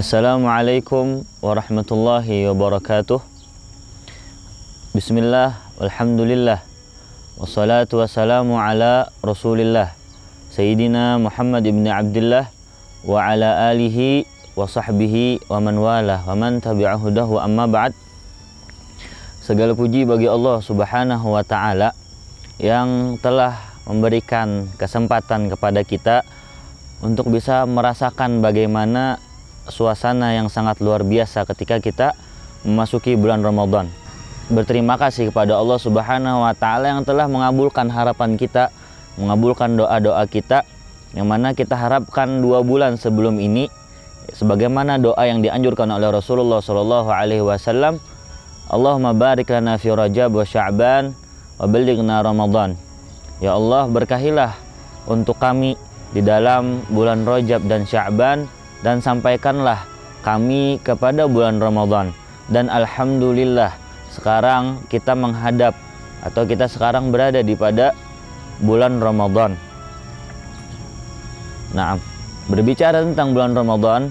Assalamualaikum warahmatullahi wabarakatuh. Bismillah, walhamdulillah, wassalatu wassalamu ala rasulillah Sayyidina Muhammad ibn Abdullah wa ala alihi wa sahbihi wa man walah wa man tabi'ahudahu, amma ba'd. Segala puji bagi Allah subhanahu wa ta'ala yang telah memberikan kesempatan kepada kita untuk bisa merasakan bagaimana suasana yang sangat luar biasa ketika kita memasuki bulan Ramadan. Berterima kasih kepada Allah Subhanahu wa taala yang telah mengabulkan harapan kita, mengabulkan doa-doa kita, yang mana kita harapkan 2 bulan sebelum ini sebagaimana doa yang dianjurkan oleh Rasulullah sallallahu alaihi wasallam, Allahumma barik lana fi Rajab wa Sya'ban wa ballighna Ramadan. Ya Allah, berkahilah untuk kami di dalam bulan Rajab dan Sya'ban, dan sampaikanlah kami kepada bulan Ramadan. Dan alhamdulillah sekarang kita menghadap atau kita sekarang berada di pada bulan Ramadan. Nah, berbicara tentang bulan Ramadan,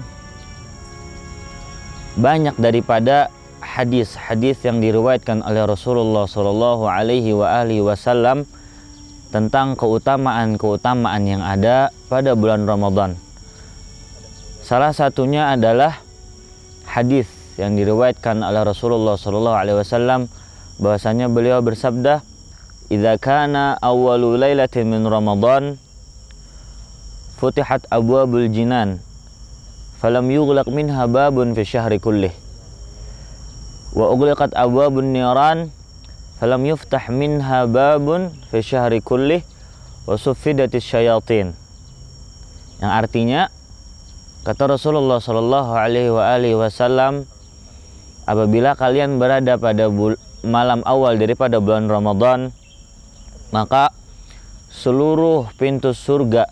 banyak daripada hadis-hadis yang diriwayatkan oleh Rasulullah Shallallahu Alaihi Wasallam tentang keutamaan-keutamaan yang ada pada bulan Ramadan. Salah satunya adalah hadis yang diriwayatkan oleh Rasulullah sallallahu alaihi wasallam, bahwasanya beliau bersabda, "Idza kana awwalu lailatin min Ramadan futihat abwabul jinan falam yughlaq minha babun fi syahri kullih wa ughliqat abwabun niran falam yuftah minha babun fi syahri kullih wa suffidatis syayatin." Yang artinya, kata Rasulullah Shallallahu Alaihi Wasallam, apabila kalian berada pada malam awal daripada bulan Ramadan, maka seluruh pintu surga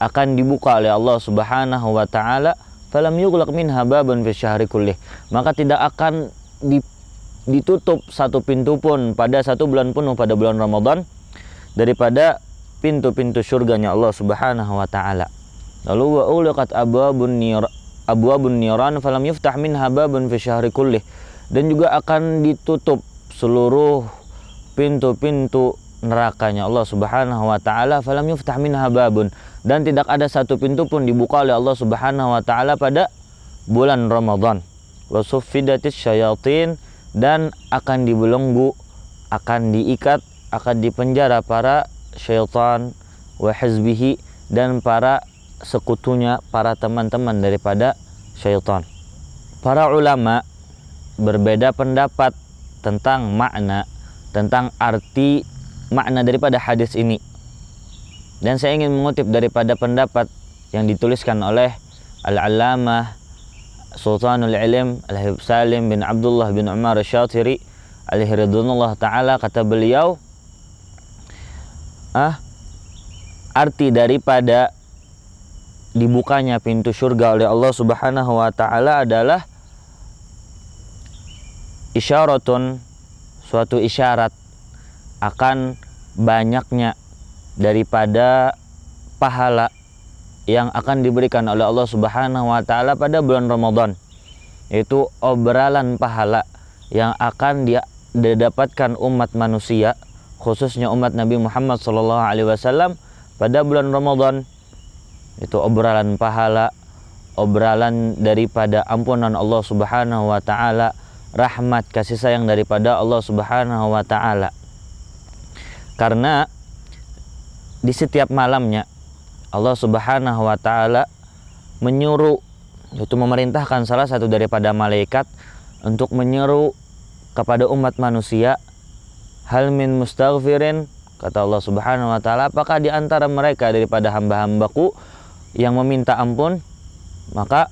akan dibuka oleh Allah Subhanahu Wa Taala. Falam yughlaq minha babun fi syahri kullih, maka tidak akan ditutup satu pintu pun pada satu bulan penuh pada bulan Ramadan daripada pintu-pintu surganya Allah Subhanahu Wa Taala. Lalu wa uliqat abwabun niran falam yuftah minha babun fi syahri kullih, dan juga akan ditutup seluruh pintu-pintu nerakanya Allah Subhanahu wa taala, falam yuftah minha babun, dan tidak ada satu pintu pun dibuka oleh Allah Subhanahu wa taala pada bulan Ramadan. Wa suffidatis syayatin, dan akan dibelenggu, akan diikat, akan dipenjara para syaitan wa hizbihi, dan para sekutunya, para teman-teman daripada syaitan. Para ulama berbeda pendapat tentang makna, tentang arti makna daripada hadis ini. Dan saya ingin mengutip daripada pendapat yang dituliskan oleh Al-Allamah Sultanul Ilm Al-Habib Salim bin Abdullah bin Umar Asy-Syatiri alaihi ridwanullah ta'ala. Kata beliau, arti daripada dibukanya pintu surga oleh Allah Subhanahu wa taala adalah isyaratun, suatu isyarat akan banyaknya daripada pahala yang akan diberikan oleh Allah Subhanahu wa taala pada bulan Ramadan, yaitu obrolan pahala yang akan didapatkan umat manusia, khususnya umat Nabi Muhammad SAW pada bulan Ramadan. Itu obrolan pahala, obrolan daripada ampunan Allah Subhanahu wa taala, rahmat kasih sayang daripada Allah Subhanahu wa taala. Karena di setiap malamnya Allah Subhanahu wa taala menyuruh, yaitu memerintahkan salah satu daripada malaikat untuk menyeru kepada umat manusia, hal min mustaghfirin, kata Allah Subhanahu wa taala, apakah di antara mereka daripada hamba-hambaku yang meminta ampun, maka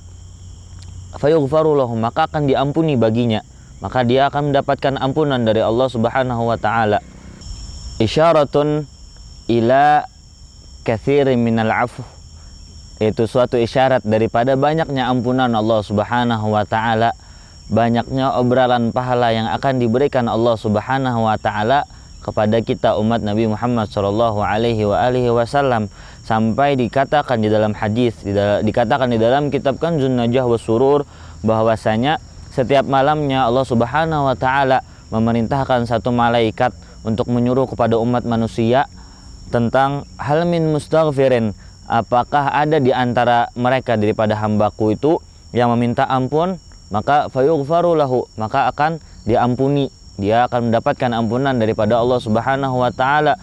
fayughfaru lahum, maka akan diampuni baginya, maka dia akan mendapatkan ampunan dari Allah Subhanahu wa taala. Isyaratun ila katsirin minal afu, itu suatu isyarat daripada banyaknya ampunan Allah Subhanahu wa taala, banyaknya obrolan pahala yang akan diberikan Allah Subhanahu wa taala kepada kita umat Nabi Muhammad Shallallahu Alaihi Wasallam, sampai dikatakan di dalam hadis, dikatakan di dalam kitab Kanzun Najah wa Surur, bahwasanya setiap malamnya Allah Subhanahu wa taala memerintahkan satu malaikat untuk menyuruh kepada umat manusia tentang hal min mustaghfirin, apakah ada di antara mereka daripada hambaku itu yang meminta ampun, maka fayughfaru lahu, maka akan diampuni, dia akan mendapatkan ampunan daripada Allah Subhanahu wa taala.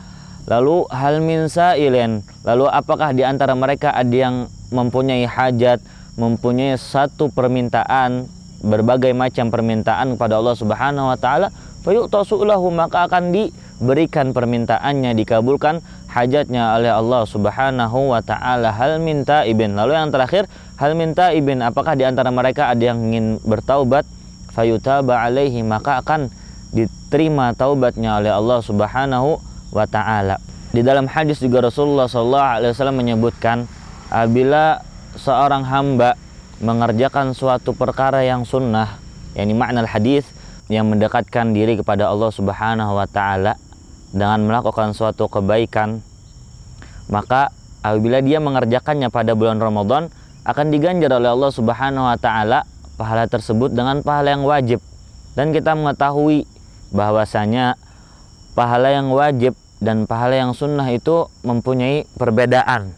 Lalu hal min sa'ilin, lalu apakah di antara mereka ada yang mempunyai hajat, mempunyai satu permintaan, berbagai macam permintaan kepada Allah Subhanahu wa taala, fayu'tasu lahu, maka akan diberikan permintaannya, dikabulkan hajatnya oleh Allah Subhanahu wa taala. Hal min taibin, lalu yang terakhir hal min taibin, apakah di antara mereka ada yang ingin bertaubat, fayutaba alaihi, maka akan diterima taubatnya oleh Allah Subhanahu wa ta'ala. Di dalam hadis juga Rasulullah SAW menyebutkan, apabila seorang hamba mengerjakan suatu perkara yang sunnah, yakni makna hadis, yang mendekatkan diri kepada Allah Subhanahu wa ta'ala dengan melakukan suatu kebaikan, maka apabila dia mengerjakannya pada bulan Ramadan, akan diganjar oleh Allah Subhanahu wa ta'ala pahala tersebut dengan pahala yang wajib. Dan kita mengetahui bahwasanya pahala yang wajib dan pahala yang sunnah itu mempunyai perbedaan.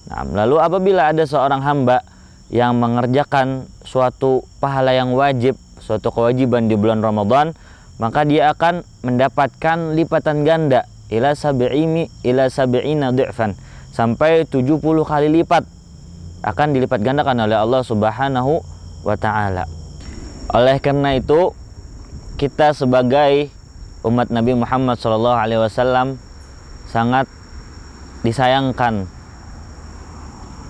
Nah, lalu apabila ada seorang hamba yang mengerjakan suatu pahala yang wajib, suatu kewajiban di bulan Ramadan, maka dia akan mendapatkan lipatan ganda ila sab'ina dhi'fan, sampai 70 kali lipat akan dilipat gandakan oleh Allah Subhanahu wa ta'ala. Oleh karena itu, kita sebagai umat Nabi Muhammad SAW sangat disayangkan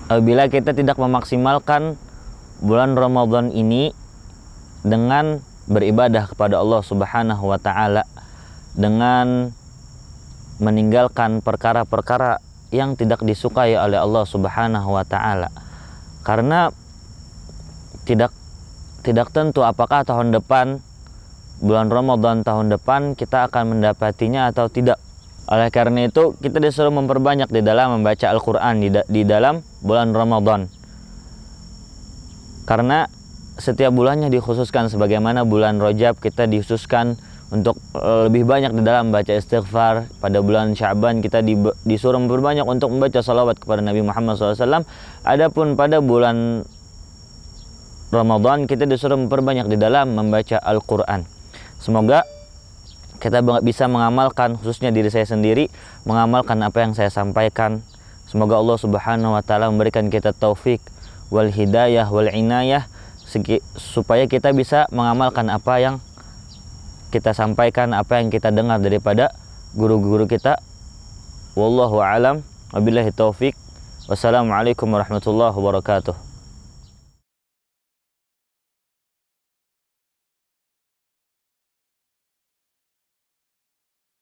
apabila kita tidak memaksimalkan bulan Ramadan ini dengan beribadah kepada Allah Subhanahu wa ta'ala, dengan meninggalkan perkara-perkara yang tidak disukai oleh Allah Subhanahu wa ta'ala. Karena tidak tentu apakah tahun depan, bulan Ramadan tahun depan kita akan mendapatinya atau tidak. Oleh karena itu kita disuruh memperbanyak di dalam membaca Al-Quran di dalam bulan Ramadan, karena setiap bulannya dikhususkan, sebagaimana bulan Rajab kita dikhususkan untuk lebih banyak di dalam membaca istighfar. Pada bulan Sya'ban kita disuruh memperbanyak untuk membaca salawat kepada Nabi Muhammad SAW. Adapun pada bulan Ramadan kita disuruh memperbanyak di dalam membaca Al-Quran. Semoga kita bisa mengamalkan, khususnya diri saya sendiri, mengamalkan apa yang saya sampaikan. Semoga Allah Subhanahu wa ta'ala memberikan kita taufik wal hidayah wal inayah, supaya kita bisa mengamalkan apa yang kita sampaikan, apa yang kita dengar daripada guru-guru kita. Wallahu a'lam, wabillahi taufik. Wassalamualaikum warahmatullahi wabarakatuh.